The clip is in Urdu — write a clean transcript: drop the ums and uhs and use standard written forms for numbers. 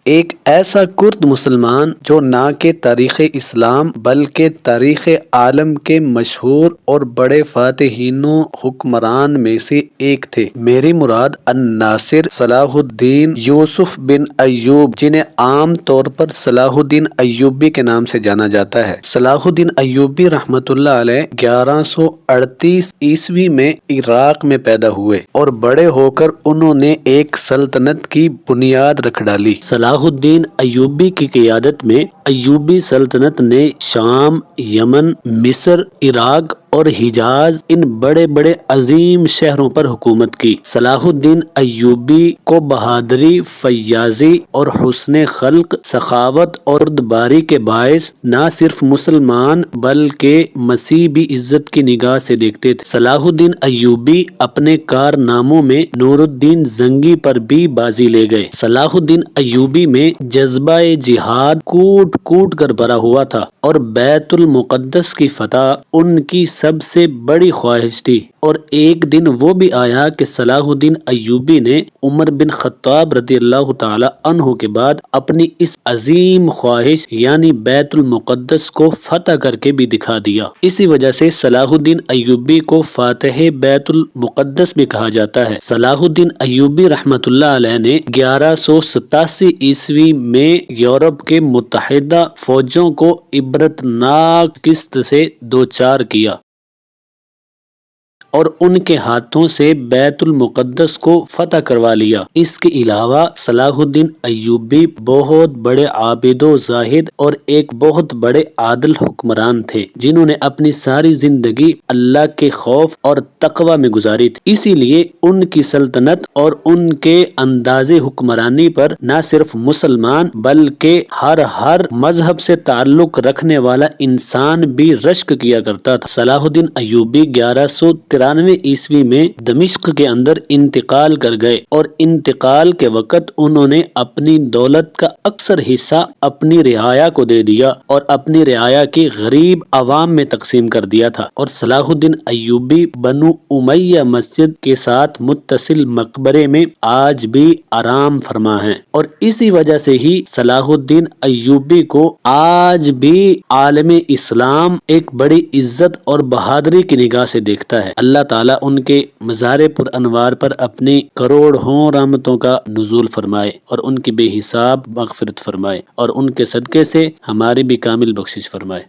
ایک ایسا کرد مسلمان جو نہ کہ تاریخ اسلام بلکہ تاریخ عالم کے مشہور اور بڑے فاتحین و حکمران میں سے ایک تھے۔ میری مراد الناصر صلاح الدین یوسف بن ایوب، جنہیں عام طور پر صلاح الدین ایوبی کے نام سے جانا جاتا ہے۔ صلاح الدین ایوبی رحمۃ اللہ علیہ 1138 عیسوی میں عراق میں پیدا ہوئے اور بڑے ہو کر انہوں نے ایک سلطنت کی بنیاد رکھ ڈالی۔ صلاح الدین ایوبی کی قیادت میں ایوبی سلطنت نے شام، یمن، مصر، عراق اور حجاز ان بڑے بڑے عظیم شہروں پر حکومت کی۔ صلاح الدین ایوبی کو بہادری، فیاضی اور حسن خلق، سخاوت اور بردباری کے باعث نہ صرف مسلمان بلکہ مسیح بھی عزت کی نگاہ سے دیکھتے تھے۔ صلاح الدین ایوبی اپنے کارناموں میں نور الدین زنگی پر بھی بازی لے گئے۔ صلاح الدین ایوبی میں جذبہ جہاد کوٹ کوٹ کر بھرا ہوا تھا اور بیت المقدس کی فتح ان کی سب سے بڑی خواہش تھی، اور ایک دن وہ بھی آیا کہ صلاح الدین ایوبی نے عمر بن خطاب رضی اللہ تعالی عنہ کے بعد اپنی اس عظیم خواہش یعنی بیت المقدس کو فتح کر کے بھی دکھا دیا۔ اسی وجہ سے صلاح الدین ایوبی کو فاتح بیت المقدس بھی کہا جاتا ہے۔ صلاح الدین ایوبی رحمۃ اللہ علیہ نے 1187 عیسوی میں یورپ کے متحدہ فوجوں کو عبرتناک شکست سے دوچار کیا اور ان کے ہاتھوں سے بیت المقدس کو فتح کروا لیا۔ اس کے علاوہ صلاح الدین ایوبی بہت بڑے عابد و زاہد اور ایک بہت بڑے عادل حکمران تھے، جنہوں نے اپنی ساری زندگی اللہ کے خوف اور تقوی میں گزاری تھی۔ اسی لیے ان کی سلطنت اور ان کے انداز حکمرانی پر نہ صرف مسلمان بلکہ ہر مذہب سے تعلق رکھنے والا انسان بھی رشک کیا کرتا تھا۔ صلاح الدین ایوبی 1193 عیسوی میں دمشق کے اندر انتقال کر گئے، اور انتقال کے وقت انہوں نے اپنی دولت کا اکثر حصہ اپنی رعایا کو دے دیا اور اپنی رعایا کی غریب عوام میں تقسیم کر دیا تھا، اور صلاح الدین ایوبی بنو امیہ مسجد کے ساتھ متصل مقبرے میں آج بھی آرام فرما ہیں، اور اسی وجہ سے ہی صلاح الدین ایوبی کو آج بھی عالم اسلام ایک بڑی عزت اور بہادری کی نگاہ سے دیکھتا ہے۔ اللہ تعالیٰ ان کے مزار پر انوار پر اپنی کروڑوں رحمتوں کا نزول فرمائے اور ان کی بے حساب مغفرت فرمائے، اور ان کے صدقے سے ہماری بھی کامل بخشش فرمائے۔